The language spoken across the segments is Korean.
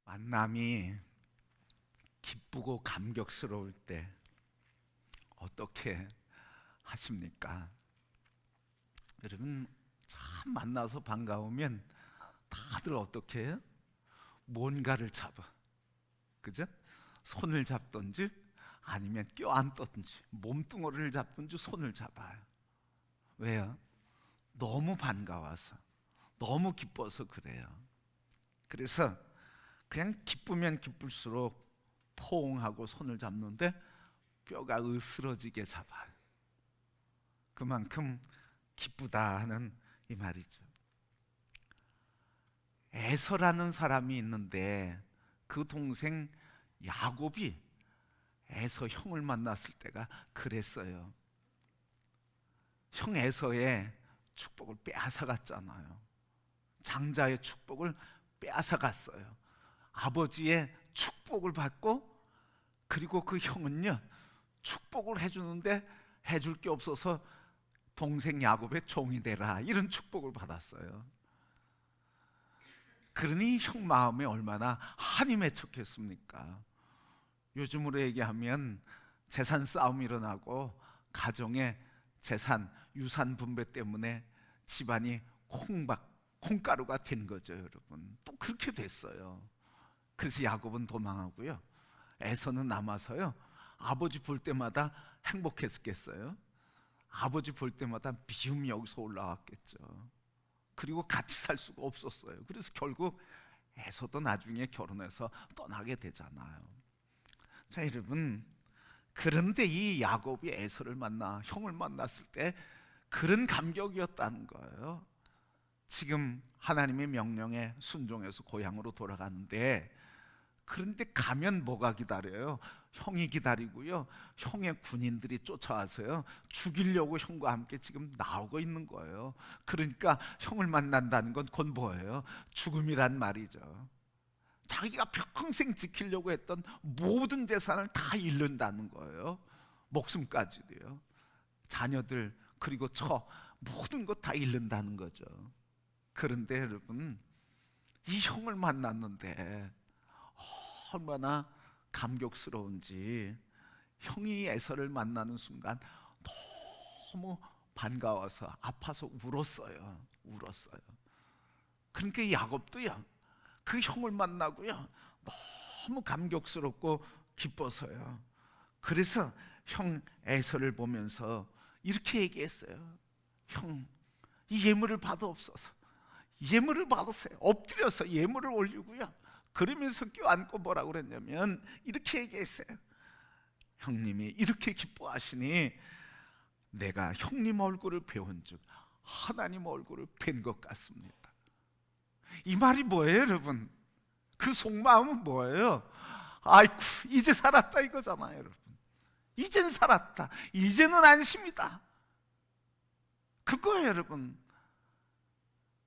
만남이 기쁘고 감격스러울 때 어떻게 하십니까? 여러분, 참 만나서 반가우면 다들 어떻게 해요? 뭔가를 잡아, 그죠? 손을 잡든지 아니면 껴안든지 몸뚱어리를 잡든지 손을 잡아요. 왜요? 너무 반가워서, 너무 기뻐서 그래요. 그래서 그냥 기쁘면 기쁠수록 포옹하고 손을 잡는데 뼈가 으스러지게 잡아요. 그만큼 기쁘다 하는 이 말이죠. 에서라는 사람이 있는데 그 동생 야곱이 에서 형을 만났을 때가 그랬어요. 형 에서의 축복을 빼앗아갔잖아요. 장자의 축복을 빼앗아갔어요. 아버지의 축복을 받고, 그리고 그 형은요, 축복을 해주는데 해줄 게 없어서 동생 야곱의 종이 되라, 이런 축복을 받았어요. 그러니 형 마음에 얼마나 한이 맺혔겠습니까? 요즘으로 얘기하면 재산 싸움이 일어나고 가정의 재산, 유산 분배 때문에 집안이 콩가루가 된 거죠, 여러분. 또 그렇게 됐어요. 그래서 야곱은 도망하고요, 에서는 남아서요, 아버지 볼 때마다 행복했겠어요? 아버지 볼 때마다 미움이 여기서 올라왔겠죠. 그리고 같이 살 수가 없었어요. 그래서 결국 에서도 나중에 결혼해서 떠나게 되잖아요. 자, 여러분, 그런데 이 야곱이 에서를 만나, 형을 만났을 때 그런 감격이었다는 거예요. 지금 하나님의 명령에 순종해서 고향으로 돌아가는데, 그런데 가면 뭐가 기다려요? 형이 기다리고요, 형의 군인들이 쫓아와서요, 죽이려고 형과 함께 지금 나오고 있는 거예요. 그러니까 형을 만난다는 건 곧 뭐예요? 죽음이란 말이죠. 자기가 평생 지키려고 했던 모든 재산을 다 잃는다는 거예요. 목숨까지도요. 자녀들, 그리고 모든 것 다 잃는다는 거죠. 그런데 여러분, 이 형을 만났는데 얼마나 감격스러운지, 형이 에서를 만나는 순간 너무 반가워서 아파서 울었어요. 그러니까 이 야곱도요, 그 형을 만나고요, 너무 감격스럽고 기뻐서요. 그래서 형 에서를 보면서 이렇게 얘기했어요. 형, 이 예물을 받아옵소서. 예물을 받으세요. 엎드려서 예물을 올리고요, 그러면서 껴안고 뭐라고 그랬냐면 이렇게 얘기했어요. 형님이 이렇게 기뻐하시니 내가 형님 얼굴을 배운 즉 하나님 얼굴을 뵌 것 같습니다. 이 말이 뭐예요, 여러분? 그 속마음은 뭐예요? 아이쿠, 이제 살았다 이거잖아요, 여러분. 이젠 살았다, 이제는 안심이다, 그거예요, 여러분.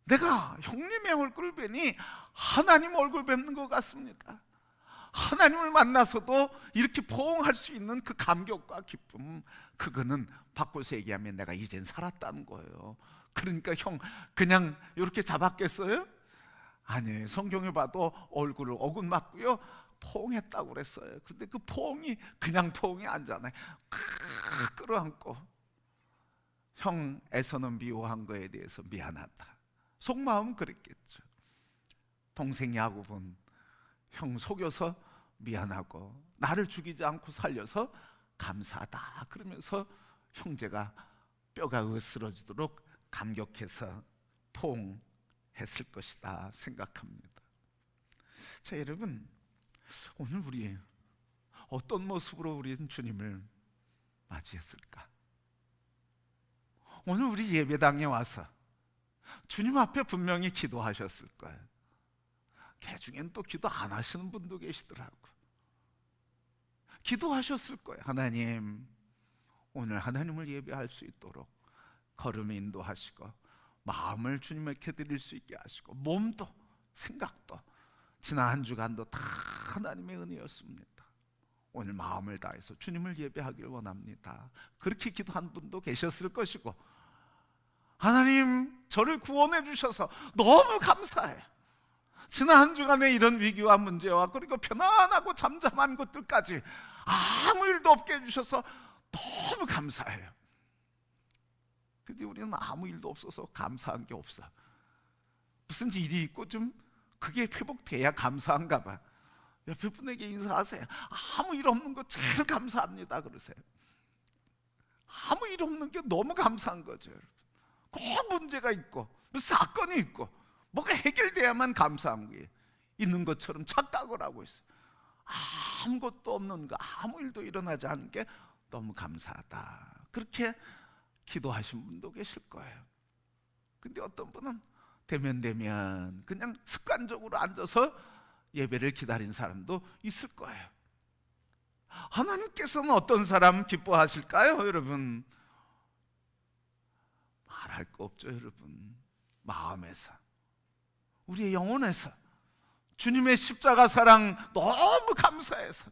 내가 형님의 얼굴을 뵈니 하나님 얼굴 뵙는 것 같습니다. 하나님을 만나서도 이렇게 포옹할 수 있는 그 감격과 기쁨, 그거는 바꿔서 얘기하면 내가 이젠 살았다는 거예요. 그러니까 형 그냥 이렇게 잡았겠어요? 아니에요. 성경에 봐도 얼굴을 어긋맞고요, 포옹했다고 그랬어요. 근데 그 포옹이 그냥 포옹이 아니잖아요. 끌어안고 형에서는 미워한 거에 대해서 미안하다, 속마음은 그랬겠죠. 동생 야곱은 형 속여서 미안하고 나를 죽이지 않고 살려서 감사하다 그러면서 형제가 뼈가 으스러지도록 감격해서 포옹했을 것이다 생각합니다. 자, 여러분, 오늘 우리 어떤 모습으로 우리는 주님을 맞이했을까? 오늘 우리 예배당에 와서 주님 앞에 분명히 기도하셨을 거예요. 그 중엔 또 기도 안 하시는 분도 계시더라고. 기도하셨을 거예요. 하나님, 오늘 하나님을 예배할 수 있도록 걸음 인도하시고 마음을 주님께 드릴 수 있게 하시고 몸도 생각도 지난 한 주간도 다 하나님의 은혜였습니다. 오늘 마음을 다해서 주님을 예배하길 원합니다. 그렇게 기도한 분도 계셨을 것이고, 하나님 저를 구원해 주셔서 너무 감사해요. 지난 한 주간의 이런 위기와 문제와 그리고 편안하고 잠잠한 것들까지 아무 일도 없게 해주셔서 너무 감사해요. 근데 우리는 아무 일도 없어서 감사한 게 없어. 무슨 일이 있고 좀 그게 회복돼야 감사한가 봐. 옆에 분에게 인사하세요. 아무 일 없는 거 제일 감사합니다 그러세요. 아무 일 없는 게 너무 감사한 거죠. 꼭 문제가 있고 무슨 사건이 있고 뭐가 해결돼야만 감사한 게 있는 것처럼 착각을 하고 있어요. 아무것도 없는 거, 아무 일도 일어나지 않은 게 너무 감사하다. 그렇게 기도하신 분도 계실 거예요. 근데 어떤 분은 되면 그냥 습관적으로 앉아서 예배를 기다린 사람도 있을 거예요. 하나님께서는 어떤 사람 기뻐하실까요, 여러분? 말할 거 없죠, 여러분. 마음에서, 우리의 영혼에서 주님의 십자가 사랑 너무 감사해서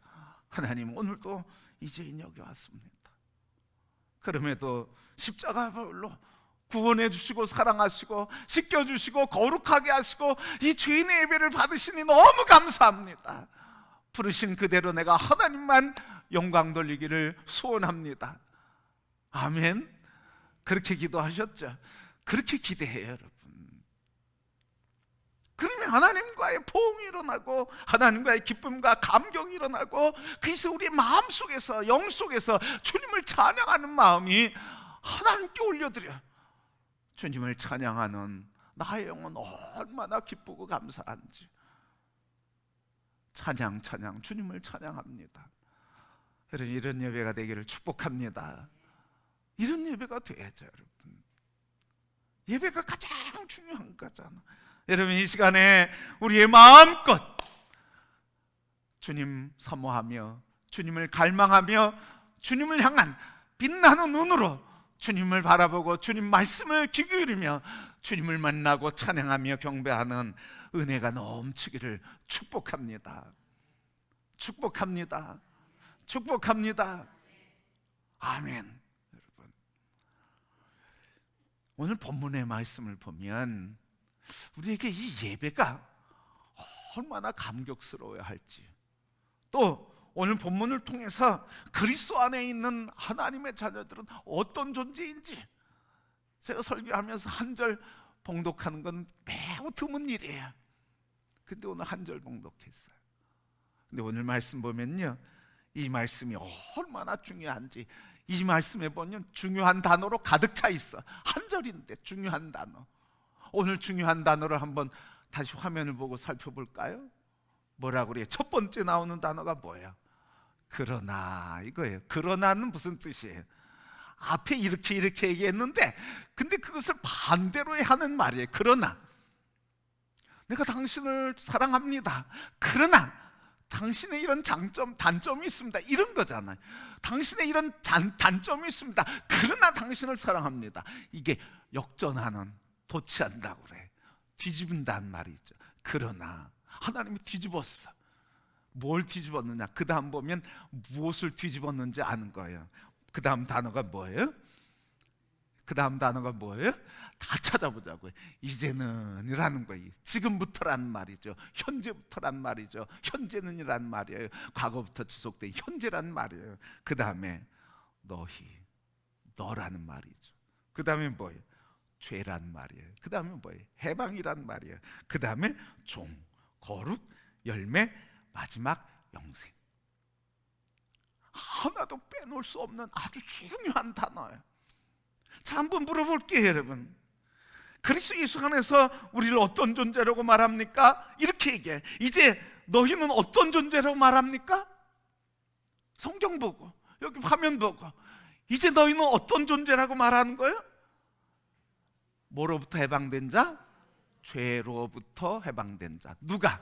하나님 오늘도 이제인 여기 왔습니다. 그럼에도 십자가로 구원해 주시고 사랑하시고 씻겨주시고 거룩하게 하시고 이 죄인의 예배를 받으시니 너무 감사합니다. 부르신 그대로 내가 하나님만 영광 돌리기를 소원합니다. 아멘. 그렇게 기도하셨죠? 그렇게 기대해요, 여러분. 그러면 하나님과의 포옹이 일어나고 하나님과의 기쁨과 감격이 일어나고 그래서 우리 마음속에서 영속에서 주님을 찬양하는 마음이 하나님께 올려드려. 주님을 찬양하는 나의 영혼 얼마나 기쁘고 감사한지. 찬양 주님을 찬양합니다. 여러분, 이런 예배가 되기를 축복합니다. 이런 예배가 돼야죠, 여러분. 예배가 가장 중요한 거잖아. 여러분, 이 시간에 우리의 마음껏 주님 사모하며 주님을 갈망하며 주님을 향한 빛나는 눈으로 주님을 바라보고 주님 말씀을 귀 기울이며 주님을 만나고 찬양하며 경배하는 은혜가 넘치기를 축복합니다. 축복합니다. 축복합니다. 아멘. 여러분, 오늘 본문의 말씀을 보면 우리에게 이 예배가 얼마나 감격스러워야 할지, 또 오늘 본문을 통해서 그리스도 안에 있는 하나님의 자녀들은 어떤 존재인지, 제가 설교하면서 한 절 봉독하는 건 매우 드문 일이에요. 근데 오늘 한 절 봉독했어요. 근데 오늘 말씀 보면요, 이 말씀이 얼마나 중요한지, 이 말씀에 보면 중요한 단어로 가득 차 있어. 한 절인데 중요한 단어. 오늘 중요한 단어를 한번 다시 화면을 보고 살펴볼까요? 뭐라고 그래요? 첫 번째 나오는 단어가 뭐예요? 그러나, 이거예요. 그러나는 무슨 뜻이에요? 앞에 이렇게 얘기했는데 근데 그것을 반대로 하는 말이에요. 그러나 내가 당신을 사랑합니다. 그러나 당신의 이런 장점, 단점이 있습니다. 이런 거잖아요. 당신의 이런 단점이 있습니다. 그러나 당신을 사랑합니다. 이게 역전하는, 도치한다고 그래. 뒤집은다는 말이죠. 그러나 하나님이 뒤집었어. 뭘 뒤집었느냐? 그 다음 보면 무엇을 뒤집었는지 아는 거예요. 그 다음 단어가 뭐예요? 그 다음 단어가 뭐예요? 다 찾아보자고요. 이제는 이라는 거예요. 지금부터란 말이죠. 현재부터란 말이죠. 현재는 이란 말이에요. 과거부터 지속된 현재란 말이에요. 그 다음에 너라는 말이죠. 그 다음에 뭐예요? 죄란 말이에요. 그 다음에 뭐예요? 해방이란 말이에요. 그 다음에 종, 거룩, 열매, 마지막 영생. 하나도 빼놓을 수 없는 아주 중요한 단어예요. 자, 한번 물어볼게요, 여러분. 그리스도 예수 안에서 우리를 어떤 존재라고 말합니까? 이렇게 얘기해. 이제 너희는 어떤 존재라고 말합니까? 성경 보고, 여기 화면 보고, 이제 너희는 어떤 존재라고 말하는 거예요? 뭐로부터 해방된 자? 죄로부터 해방된 자. 누가?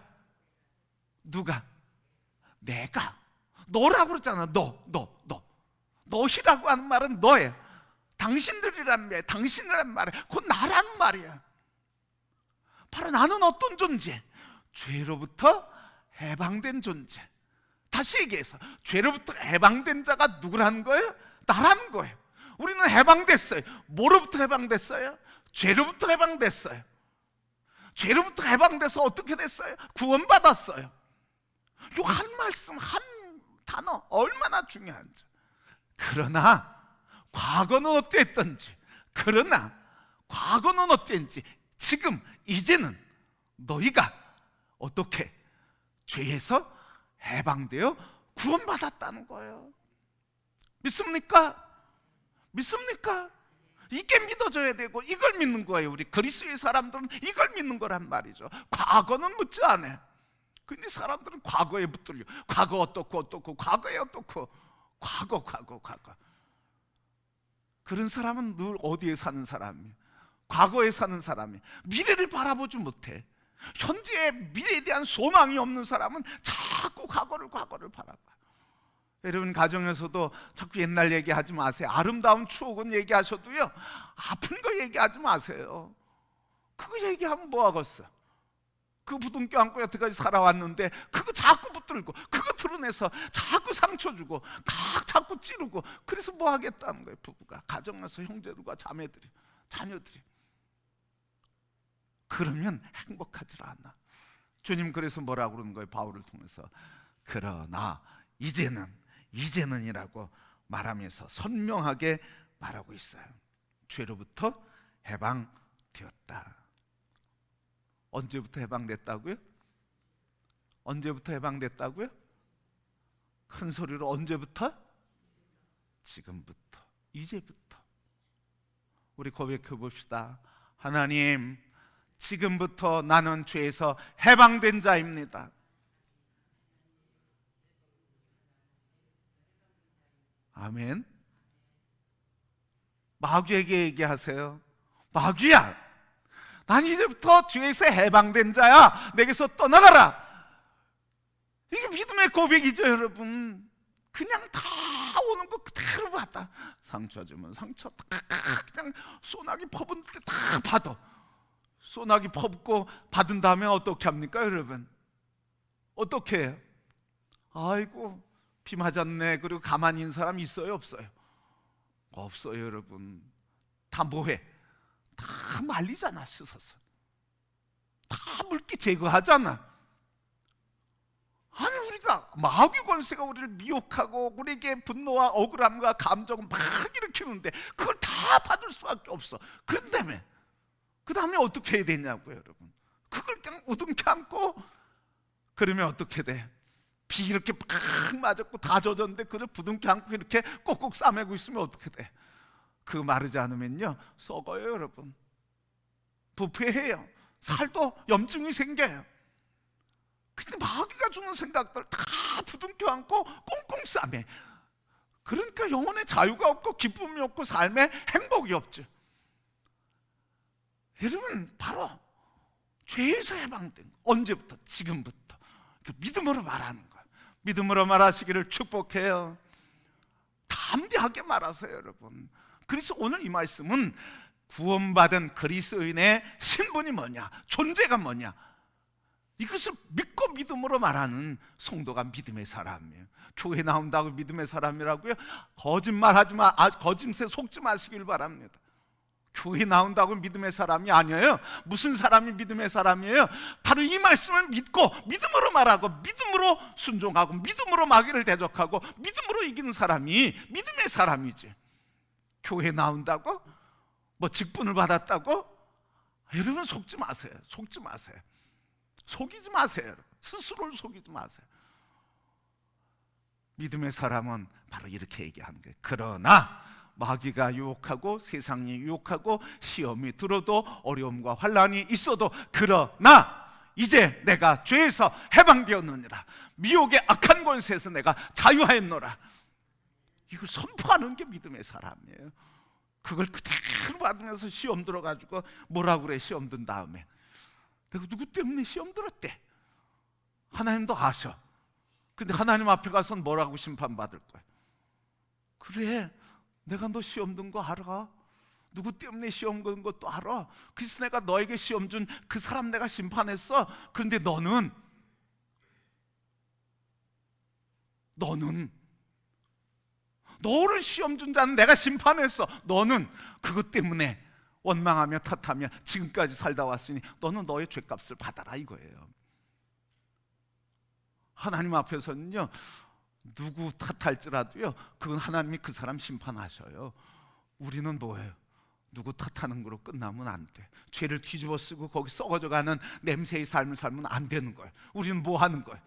내가. 너라고 그러잖아. 너희라고 하는 말은 너예요. 당신들이란 말이야. 당신이란 말이야. 곧 나란 말이야. 바로 나는 어떤 존재? 죄로부터 해방된 존재. 다시 얘기해서 죄로부터 해방된 자가 누구라는 거예요? 나라는 거예요. 우리는 해방됐어요. 뭐로부터 해방됐어요? 죄로부터 해방됐어요. 죄로부터 해방돼서 어떻게 됐어요? 구원받았어요. 이 한 말씀, 한 단어 얼마나 중요한지. 그러나 과거는 어땠던지, 그러나 과거는 어땠는지, 지금 이제는 너희가 어떻게 죄에서 해방되어 구원받았다는 거예요. 믿습니까? 믿습니까? 이게 믿어져야 되고 이걸 믿는 거예요. 우리 그리스도의 사람들은 이걸 믿는 거란 말이죠. 과거는 묻지 않아. 근데 사람들은 과거에 붙들려. 과거 어떻고 과거에 어떻고, 과거. 그런 사람은 늘 어디에 사는 사람이에요? 과거에 사는 사람이에요. 미래를 바라보지 못해. 현재의 미래에 대한 소망이 없는 사람은 자꾸 과거를 바라봐. 여러분, 가정에서도 자꾸 옛날 얘기하지 마세요. 아름다운 추억은 얘기하셔도요, 아픈 거 얘기하지 마세요. 그거 얘기하면 뭐 하겠어? 그 부둥켜 안고 여태까지 살아왔는데 그거 자꾸 붙들고 그거 드러내서 자꾸 상처 주고 자꾸 찌르고, 그래서 뭐 하겠다는 거예요. 부부가, 가정에서 형제들과 자매들이, 자녀들이. 그러면 행복하지 않아. 주님 그래서 뭐라고 그러는 거예요? 바울을 통해서 그러나 이제는이라고 말하면서 선명하게 말하고 있어요. 죄로부터 해방되었다. 언제부터 해방됐다고요? 언제부터 해방됐다고요? 큰 소리로 언제부터? 지금부터, 이제부터. 우리 고백해 봅시다. 하나님, 지금부터 나는 죄에서 해방된 자입니다. 아멘. 마귀에게 얘기하세요. 마귀야, 난 이제부터 죄에서 해방된 자야. 내게서 떠나가라. 이게 믿음의 고백이죠, 여러분. 그냥 다 오는 거 그대로 받아. 상처 주면 상처, 그냥 소나기 퍼붓는 때 다 받아. 소나기 퍼붓고 받은 다음에 어떻게 합니까, 여러분? 어떻게 해요? 아이고, 비 맞았네. 그리고 가만히 있는 사람 있어요, 없어요? 없어요, 여러분. 다 뭐해? 다 말리잖아, 씻어서. 다 물기 제거하잖아. 아니, 우리가 마귀 권세가 우리를 미혹하고 우리에게 분노와 억울함과 감정을 막 일으키는데 그걸 다 받을 수밖에 없어. 그런다며 그 다음에 어떻게 해야 되냐고요, 여러분. 그걸 그냥 우둔케 안고, 그러면 어떻게 돼? 비 이렇게 막 맞았고 다 젖었는데 그걸 부둥켜 안고 이렇게 꼭꼭 싸매고 있으면 어떻게 돼? 그거 마르지 않으면요, 썩어요, 여러분. 부패해요. 살도 염증이 생겨요. 근데 마귀가 주는 생각들 다 부둥켜 안고 꽁꽁 싸매. 그러니까 영혼의 자유가 없고 기쁨이 없고 삶에 행복이 없죠. 여러분, 바로 죄에서 해방된, 언제부터? 지금부터. 믿음으로 말하는 거예요. 믿음으로 말하시기를 축복해요. 담대하게 말하세요, 여러분. 그래서 오늘 이 말씀은 구원받은 그리스도인의 신분이 뭐냐, 존재가 뭐냐, 이것을 믿고 믿음으로 말하는 성도가 믿음의 사람이에요. 교회 나온다고 믿음의 사람이라고요? 거짓말하지 마, 거짓에 속지 마시길 바랍니다. 교회 나온다고 믿음의 사람이 아니에요. 무슨 사람이 믿음의 사람이에요? 바로 이 말씀을 믿고 믿음으로 말하고 믿음으로 순종하고 믿음으로 마귀를 대적하고 믿음으로 이기는 사람이 믿음의 사람이지. 교회 나온다고? 뭐 직분을 받았다고? 여러분, 속지 마세요. 속지 마세요. 속이지 마세요. 스스로를 속이지 마세요. 믿음의 사람은 바로 이렇게 얘기하는 거예요. 그러나 마귀가 유혹하고 세상이 유혹하고 시험이 들어도 어려움과 환난이 있어도, 그러나 이제 내가 죄에서 해방되었느니라, 미혹의 악한 권세에서 내가 자유하였노라. 이걸 선포하는 게 믿음의 사람이에요. 그걸 그대로 받으면서 시험 들어가지고 뭐라고 그래? 시험 든 다음에 내가 누구 때문에 시험 들었대? 하나님도 아셔. 근데 하나님 앞에 가서 뭐라고 심판받을 거야? 그래, 내가 너 시험 든 거 알아. 누구 때문에 시험 든 것도 알아. 그래서 내가 너에게 시험 준 그 사람 내가 심판했어. 그런데 너는 너를 시험 준 자는 내가 심판했어. 너는 그것 때문에 원망하며 탓하며 지금까지 살다 왔으니 너는 너의 죄값을 받아라 이거예요. 하나님 앞에서는요, 누구 탓할지라도요, 그건 하나님이 그 사람 심판하셔요. 우리는 뭐예요? 누구 탓하는 거로 끝나면 안 돼. 죄를 뒤집어 쓰고 거기 썩어져가는 냄새의 삶을 살면 안 되는 거예요. 우리는 뭐 하는 거예요?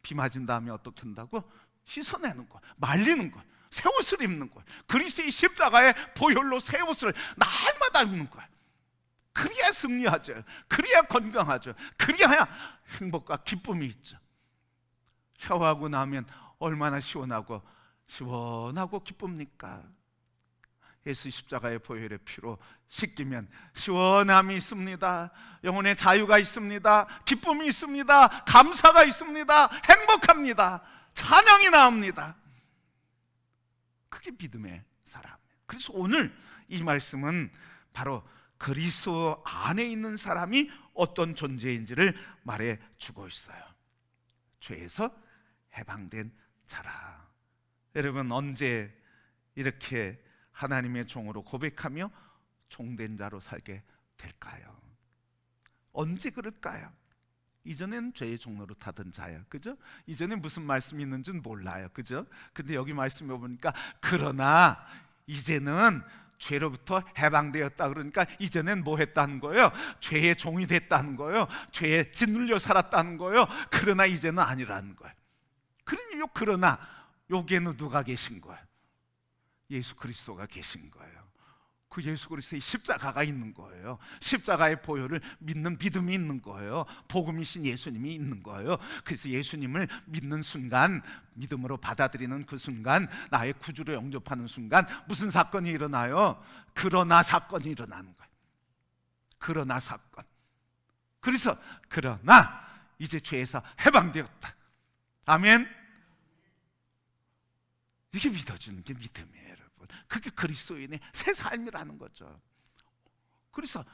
비 맞은 다음에 어떻게 한다고? 씻어내는 거예요. 말리는 거예요. 새 옷을 입는 거예요. 그리스도의 십자가의 보혈로 새 옷을 날마다 입는 거예요. 그래야 승리하죠. 그래야 건강하죠. 그래야 행복과 기쁨이 있죠. 샤워하고 나면 얼마나 시원하고 기쁩니까? 예수 십자가의 보혈의 피로 씻기면 시원함이 있습니다. 영혼의 자유가 있습니다. 기쁨이 있습니다. 감사가 있습니다. 행복합니다. 찬양이 나옵니다. 그게 믿음의 사람. 그래서 오늘 이 말씀은 바로 그리스도 안에 있는 사람이 어떤 존재인지를 말해주고 있어요. 죄에서 해방된 자라. 여러분, 언제 이렇게 하나님의 종으로 고백하며 종된 자로 살게 될까요? 언제 그럴까요? 이전엔 죄의 종로로 타던 자야, 그죠? 이전에 무슨 말씀이 있는지는 몰라요, 그죠? 근데 여기 말씀해 보니까 그러나 이제는 죄로부터 해방되었다. 그러니까 이전엔 뭐 했다는 거예요? 죄의 종이 됐다는 거예요. 죄에 짓눌려 살았다는 거예요. 그러나 이제는 아니라는 거예요. 그러니 그러나 여기에는 누가 계신 거예요? 예수 그리스도가 계신 거예요. 그 예수 그리스도의 십자가가 있는 거예요. 십자가의 보혈을 믿는 믿음이 있는 거예요. 복음이신 예수님이 있는 거예요. 그래서 예수님을 믿는 순간, 믿음으로 받아들이는 그 순간, 나의 구주로 영접하는 순간 무슨 사건이 일어나요? 그러나 사건이 일어나는 거예요. 그러나 사건. 그래서 그러나 이제 죄에서 해방되었다. 아멘. 이게 믿어주는 게 믿음이에요, 여러분. 그게 그리스도인의 새 삶이라는 거죠. 그래서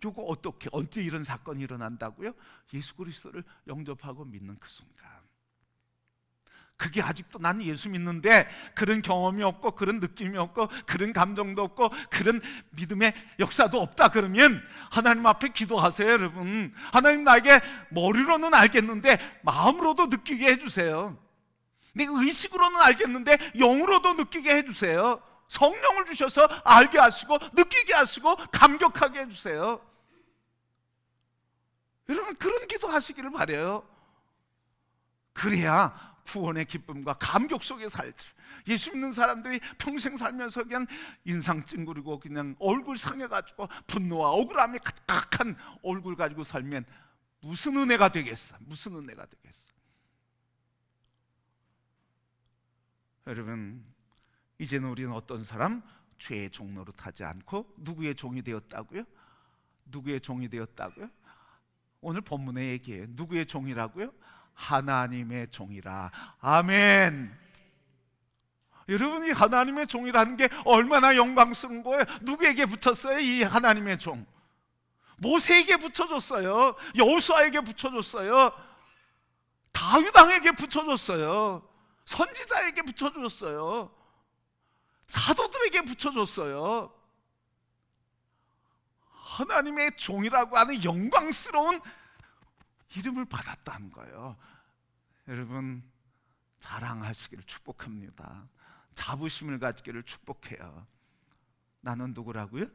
요거 어떻게, 언제 이런 사건이 일어난다고요? 예수 그리스도를 영접하고 믿는 그 순간. 그게 아직도 나는 예수 믿는데 그런 경험이 없고 그런 느낌이 없고 그런 감정도 없고 그런 믿음의 역사도 없다 그러면 하나님 앞에 기도하세요, 여러분. 하나님, 나에게 머리로는 알겠는데 마음으로도 느끼게 해주세요. 내 의식으로는 알겠는데 영으로도 느끼게 해주세요. 성령을 주셔서 알게 하시고 느끼게 하시고 감격하게 해주세요. 여러분, 그런 기도 하시기를 바라요. 그래야 구원의 기쁨과 감격 속에 살지. 예수 믿는 사람들이 평생 살면서 그냥 인상 찡그리고 그냥 얼굴 상해가지고 분노와 억울함이 가득한 얼굴 가지고 살면 무슨 은혜가 되겠어? 무슨 은혜가 되겠어? 여러분, 이제는 우리는 어떤 사람? 죄의 종로로 타지 않고 누구의 종이 되었다고요? 누구의 종이 되었다고요? 오늘 본문의 얘기예요. 누구의 종이라고요? 하나님의 종이라. 아멘. 여러분이 하나님의 종이라는 게 얼마나 영광스러운 거예요. 누구에게 붙였어요? 이 하나님의 종. 모세에게 붙여줬어요. 여호수아에게 붙여줬어요. 다윗 왕에게 붙여줬어요. 선지자에게 붙여줬어요. 사도들에게 붙여줬어요. 하나님의 종이라고 하는 영광스러운 이름을 받았다는 거예요. 여러분, 자랑하시기를 축복합니다. 자부심을 가지기를 축복해요. 나는 누구라고요?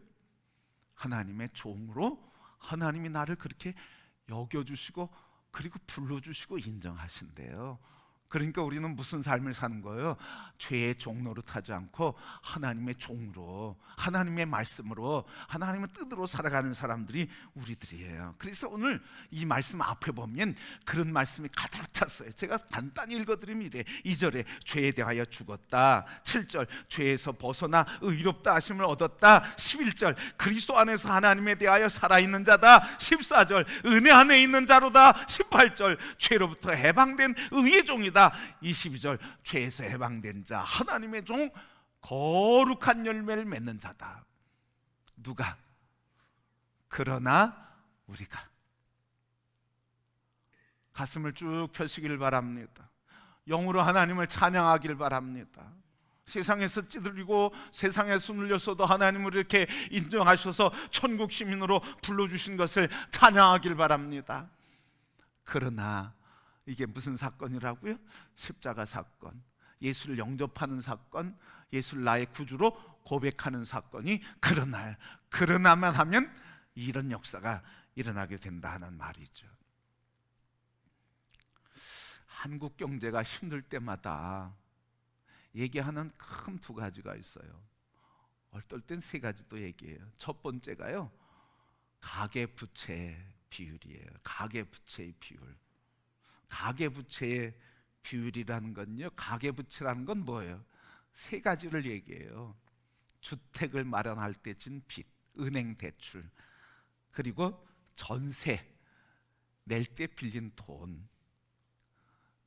하나님의 종으로 하나님이 나를 그렇게 여겨주시고 그리고 불러주시고 인정하신대요. 그러니까 우리는 무슨 삶을 사는 거예요? 죄의 종로로 타지 않고 하나님의 종으로, 하나님의 말씀으로, 하나님의 뜻으로 살아가는 사람들이 우리들이에요. 그래서 오늘 이 말씀 앞에 보면 그런 말씀이 가득 찼어요. 제가 간단히 읽어드리면 이래. 2절에 죄에 대하여 죽었다. 7절 죄에서 벗어나 의롭다 하심을 얻었다. 11절 그리스도 안에서 하나님에 대하여 살아있는 자다. 14절 은혜 안에 있는 자로다. 18절 죄로부터 해방된 의의 종이다. 22절 죄에서 해방된 자, 하나님의 종, 거룩한 열매를 맺는 자다. 누가? 그러나 우리가. 가슴을 쭉 펴시길 바랍니다. 영으로 하나님을 찬양하길 바랍니다. 세상에서 찌들리고 세상에서 눌렸어도 하나님을 이렇게 인정하셔서 천국 시민으로 불러주신 것을 찬양하길 바랍니다. 그러나 이게 무슨 사건이라고요? 십자가 사건, 예수를 영접하는 사건, 예수를 나의 구주로 고백하는 사건이 그러나만 하면 이런 역사가 일어나게 된다 하는 말이죠. 한국 경제가 힘들 때마다 얘기하는 큰 두 가지가 있어요. 어떨 땐 세 가지도 얘기해요. 첫 번째가요, 가계부채 비율이에요. 가계부채의 비율. 가계부채의 비율이라는 건요, 가계부채라는 건 뭐예요? 세 가지를 얘기해요. 주택을 마련할 때 진 빚, 은행 대출, 그리고 전세 낼 때 빌린 돈,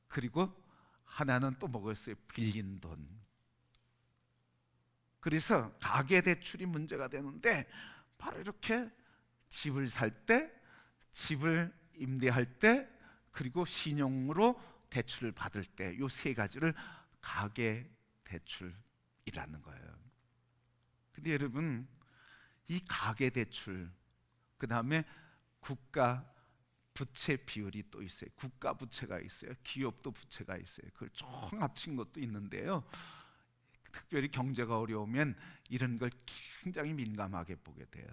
그리고 하나는 또 뭐겠어요? 빌린 돈. 그래서 가계대출이 문제가 되는데, 바로 이렇게 집을 살 때, 집을 임대할 때, 그리고 신용으로 대출을 받을 때, 이 세 가지를 가계대출이라는 거예요. 근데 여러분, 이 가계대출, 그 다음에 국가 부채 비율이 또 있어요. 국가 부채가 있어요. 기업도 부채가 있어요. 그걸 총 합친 것도 있는데요, 특별히 경제가 어려우면 이런 걸 굉장히 민감하게 보게 돼요.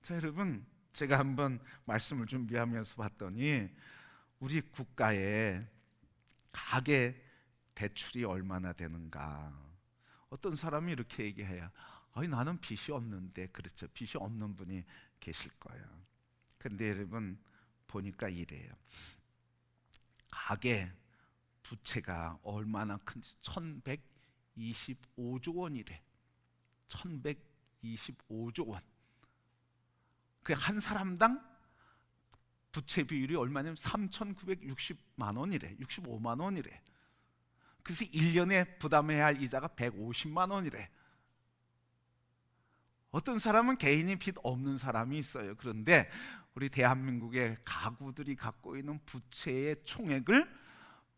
자, 여러분, 제가 한번 말씀을 준비하면서 봤더니 우리 국가의 가계 대출이 얼마나 되는가. 어떤 사람이 이렇게 얘기해요. 나는 빚이 없는데. 그렇죠, 빚이 없는 분이 계실 거예요. 근데 여러분, 보니까 이래요. 가계 부채가 얼마나 큰지 1125조 원이래. 1125조 원. 그 한 사람당 부채 비율이 얼마냐면 3,960만 원이래. 65만 원이래. 그래서 1년에 부담해야 할 이자가 150만 원이래. 어떤 사람은 개인이 빚 없는 사람이 있어요. 그런데 우리 대한민국의 가구들이 갖고 있는 부채의 총액을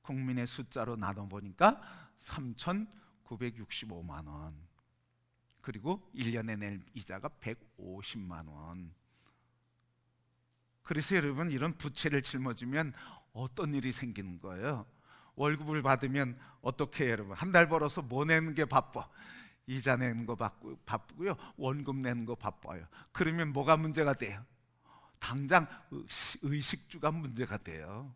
국민의 숫자로 나눠보니까 3,965만 원, 그리고 1년에 낼 이자가 150만 원. 그래서 여러분, 이런 부채를 짊어지면 어떤 일이 생기는 거예요? 월급을 받으면 어떻게 해요, 여러분? 한 달 벌어서 뭐 내는 게 바빠? 이자 내는 거 바쁘고요, 원금 내는 거 바빠요. 그러면 뭐가 문제가 돼요? 당장 의식주가 문제가 돼요.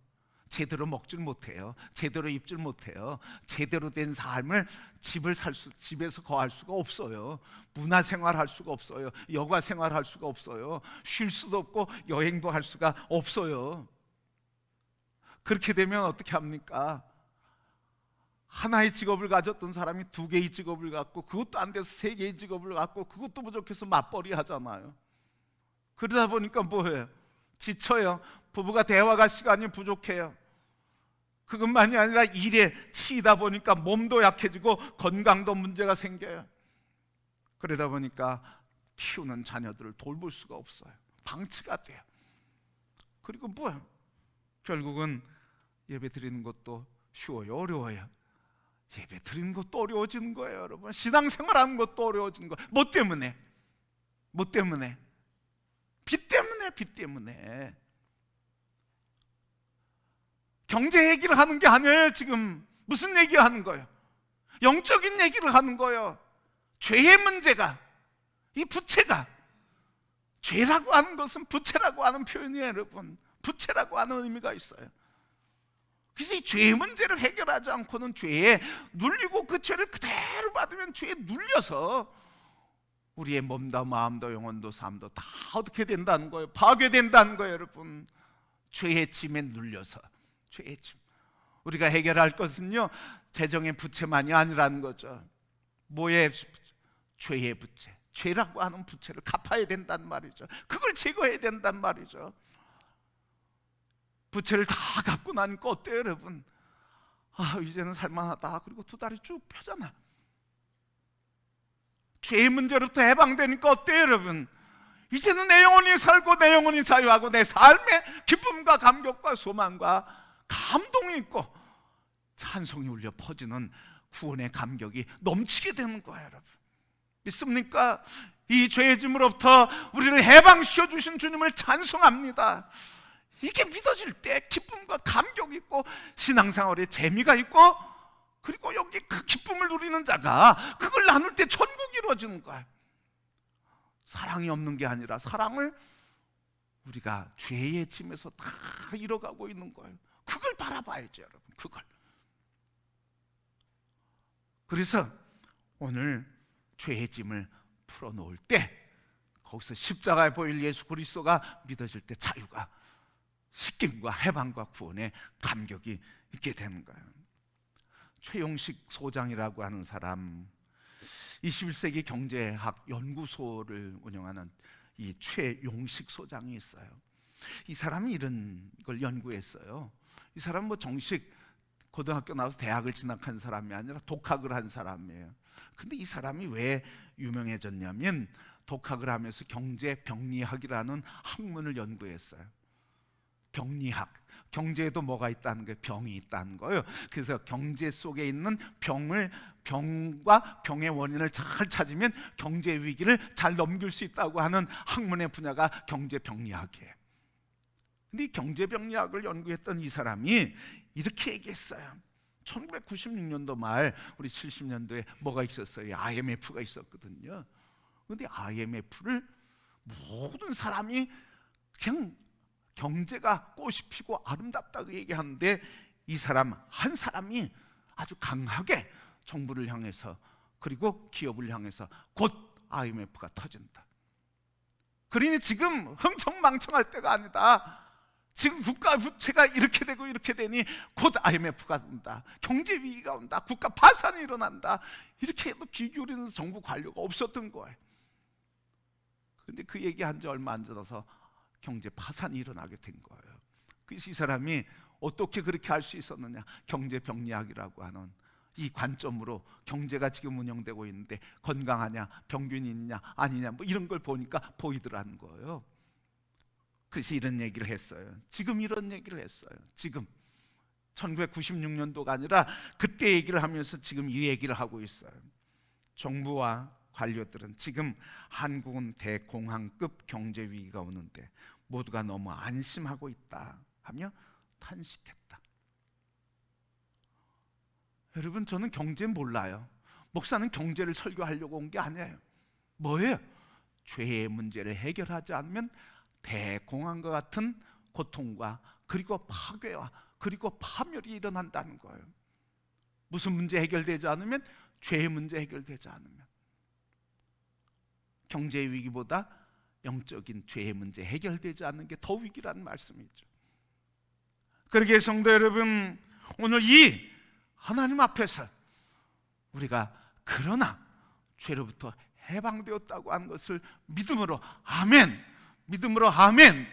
제대로 먹질 못해요. 제대로 입질 못해요. 제대로 된 삶을 집에서 거할 수가 없어요. 문화생활 할 수가 없어요. 여가생활 할 수가 없어요. 쉴 수도 없고 여행도 할 수가 없어요. 그렇게 되면 어떻게 합니까? 하나의 직업을 가졌던 사람이 두 개의 직업을 갖고, 그것도 안 돼서 세 개의 직업을 갖고, 그것도 부족해서 맞벌이 하잖아요. 그러다 보니까 뭐예요? 지쳐요. 부부가 대화가 시간이 부족해요. 그것만이 아니라 일에 치이다 보니까 몸도 약해지고 건강도 문제가 생겨요. 그러다 보니까 키우는 자녀들을 돌볼 수가 없어요. 방치가 돼요. 그리고 뭐예요? 결국은 예배 드리는 것도 쉬워요, 어려워요? 예배 드리는 것도 어려워지는 거예요, 여러분. 신앙생활하는 것도 어려워지는 거예요. 뭐 때문에? 뭐 때문에? 빚 때문에, 빚 때문에. 경제 얘기를 하는 게 아니에요. 지금 무슨 얘기하는 거예요? 영적인 얘기를 하는 거예요. 죄의 문제가, 이 부채가, 죄라고 하는 것은 부채라고 하는 표현이에요, 여러분. 부채라고 하는 의미가 있어요. 그래서 이 죄의 문제를 해결하지 않고는 죄에 눌리고, 그 죄를 그대로 받으면 죄에 눌려서 우리의 몸도 마음도 영혼도 삶도 다 어떻게 된다는 거예요? 파괴된다는 거예요, 여러분. 죄의 짐에 눌려서. 죄의 짐. 우리가 해결할 것은요, 재정의 부채만이 아니라는 거죠. 뭐의 부채? 죄의 부채. 죄라고 하는 부채를 갚아야 된단 말이죠. 그걸 제거해야 된단 말이죠. 부채를 다 갚고 나니까 어때요, 여러분? 이제는 살만하다. 그리고 두 다리 쭉 펴잖아. 죄의 문제로부터 해방되니까 어때요, 여러분? 이제는 내 영혼이 살고 내 영혼이 자유하고 내 삶에 기쁨과 감격과 소망과 감동이 있고 찬송이 울려 퍼지는 구원의 감격이 넘치게 되는 거예요, 여러분. 믿습니까? 이 죄의 짐으로부터 우리를 해방시켜 주신 주님을 찬송합니다. 이게 믿어질 때 기쁨과 감격이 있고 신앙생활에 재미가 있고, 그리고 여기 그 기쁨을 누리는 자가 그걸 나눌 때 천국이 이루어지는 거예요. 사랑이 없는 게 아니라 사랑을 우리가 죄의 짐에서 다 잃어가고 있는 거예요. 그걸 바라봐야죠, 여러분. 그걸. 그래서 오늘 죄의 짐을 풀어놓을 때 거기서 십자가에 보일 예수 그리스도가 믿어질 때 자유가, 씻김과 해방과 구원의 감격이 있게 되는 거예요. 최용식 소장이라고 하는 사람, 21세기 경제학 연구소를 운영하는 이 최용식 소장이 있어요. 이 사람이 이런 걸 연구했어요. 이 사람은 뭐 정식 고등학교 나와서 대학을 진학한 사람이 아니라 독학을 한 사람이에요. 근데 이 사람이 왜 유명해졌냐면 독학을 하면서 경제병리학이라는 학문을 연구했어요. 병리학, 경제에도 뭐가 있다는 거예요? 병이 있다는 거예요. 그래서 경제 속에 있는 병과 병의 원인을 잘 찾으면 경제 위기를 잘 넘길 수 있다고 하는 학문의 분야가 경제병리학이에요. 근데 이 경제병리학을 연구했던 이 사람이 이렇게 얘기했어요. 1996년도 말, 우리 70년도에 뭐가 있었어요? IMF가 있었거든요. 근데 IMF를 모든 사람이 그냥 경제가 꽃이 피고 아름답다고 얘기하는데, 이 사람 한 사람이 아주 강하게 정부를 향해서 그리고 기업을 향해서 곧 IMF가 터진다. 그러니 지금 흥청망청할 때가 아니다. 지금 국가 부채가 이렇게 되고 이렇게 되니 곧 IMF가 온다. 경제 위기가 온다. 국가 파산이 일어난다. 이렇게 해도 귀 기울이는 정부 관료가 없었던 거예요. 그런데 그 얘기한 지 얼마 안 지나서 경제 파산이 일어나게 된 거예요. 그래서 이 사람이 어떻게 그렇게 할 수 있었느냐, 경제병리학이라고 하는 이 관점으로 경제가 지금 운영되고 있는데 건강하냐, 병균이냐 아니냐, 뭐 이런 걸 보니까 보이더라는 거예요. 그래서 이런 얘기를 했어요. 지금 이런 얘기를 했어요. 지금 1996년도가 아니라 그때 얘기를 하면서 지금 이 얘기를 하고 있어요. 정부와 관료들은 지금 한국은 대공황급 경제 위기가 오는데 모두가 너무 안심하고 있다 하며 탄식했다. 여러분, 저는 경제 몰라요. 목사는 경제를 설교하려고 온 게 아니에요. 뭐예요? 죄의 문제를 해결하지 않으면 대공황과 같은 고통과 그리고 파괴와 그리고 파멸이 일어난다는 거예요. 무슨 문제 해결되지 않으면? 죄의 문제 해결되지 않으면. 경제 위기보다 영적인 죄의 문제 해결되지 않는 게 더 위기라는 말씀이죠. 그러기에 성도 여러분, 오늘 이 하나님 앞에서 우리가 그러나 죄로부터 해방되었다고 하는 것을 믿음으로 아멘, 믿음으로 아멘,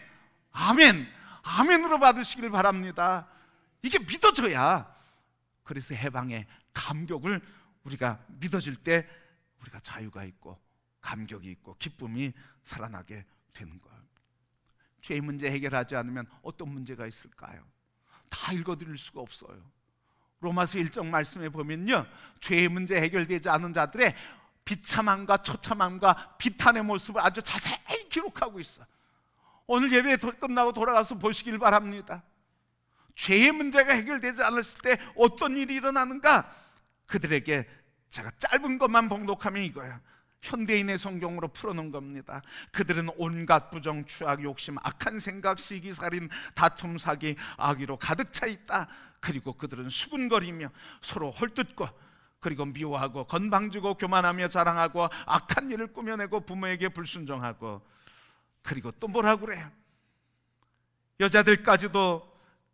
아멘, 아멘으로 받으시길 바랍니다. 이게 믿어져야, 그래서 해방의 감격을 우리가 믿어질 때 우리가 자유가 있고 감격이 있고 기쁨이 살아나게 되는 거예요. 죄의 문제 해결하지 않으면 어떤 문제가 있을까요? 다 읽어드릴 수가 없어요. 로마서 1장 말씀에 보면요, 죄의 문제 해결되지 않은 자들의 비참함과 처참함과 비탄의 모습을 아주 자세히 기록하고 있어. 오늘 예배 끝나고 돌아가서 보시길 바랍니다. 죄의 문제가 해결되지 않았을 때 어떤 일이 일어나는가? 그들에게 제가 짧은 것만 봉독하면 이거야. 현대인의 성경으로 풀어놓은 겁니다. 그들은 온갖 부정, 추악, 욕심, 악한 생각, 시기, 살인, 다툼, 사기, 악의로 가득 차 있다. 그리고 그들은 수군거리며 서로 헐뜯고 그리고 미워하고 건방지고 교만하며 자랑하고 악한 일을 꾸며내고 부모에게 불순종하고, 그리고 또 뭐라고 그래요? 여자들까지도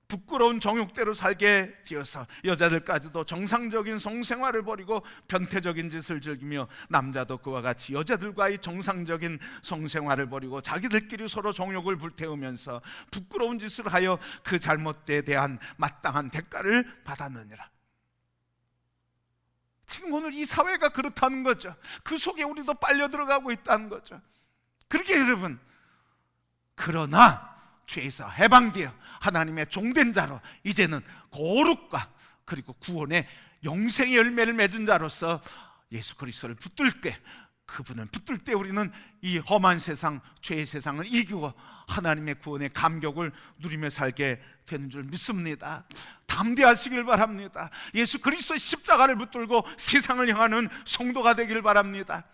부끄러운 정욕대로 살게 되어서 여자들까지도 정상적인 성생활을 버리고 변태적인 짓을 즐기며, 남자도 그와 같이 여자들과의 정상적인 성생활을 버리고 자기들끼리 서로 정욕을 불태우면서 부끄러운 짓을 하여 그 잘못에 대한 마땅한 대가를 받았느니라. 지금 오늘 이 사회가 그렇다는 거죠. 그 속에 우리도 빨려 들어가고 있다는 거죠. 그렇게 여러분, 그러나 죄에서 해방되어 하나님의 종된 자로 이제는 거룩과 그리고 구원의 영생의 열매를 맺은 자로서 예수 그리스도를 그분을 붙들 때 우리는 이 험한 세상, 죄의 세상을 이기고 하나님의 구원의 감격을 누리며 살게 되는 줄 믿습니다. 담대하시길 바랍니다. 예수 그리스도의 십자가를 붙들고 세상을 향하는 성도가 되길 바랍니다.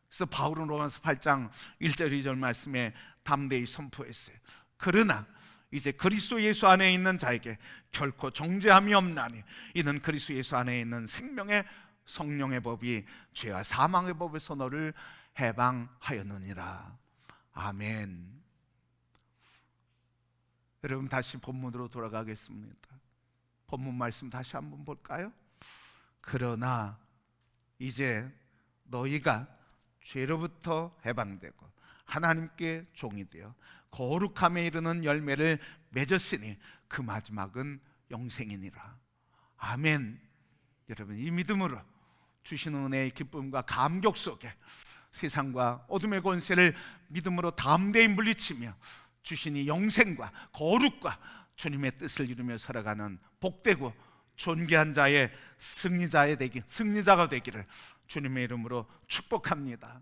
그래서 바울은 로마서 8장 1절 2절 말씀에 담대히 선포했어요. 그러나 이제 그리스도 예수 안에 있는 자에게 결코 정죄함이 없나니 이는 그리스도 예수 안에 있는 생명의 성령의 법이 죄와 사망의 법에서 너를 해방하였느니라. 아멘. 여러분, 다시 본문으로 돌아가겠습니다. 본문 말씀 다시 한번 볼까요? 그러나 이제 너희가 죄로부터 해방되고 하나님께 종이 되어 거룩함에 이르는 열매를 맺었으니 그 마지막은 영생이니라. 아멘. 여러분, 이 믿음으로 주시는 은혜의 기쁨과 감격 속에 세상과 어둠의 권세를 믿음으로 담대히 물리치며 주신 이 영생과 거룩과 주님의 뜻을 이루며 살아가는 복되고 존귀한 자의 승리자가 되기를 주님의 이름으로 축복합니다.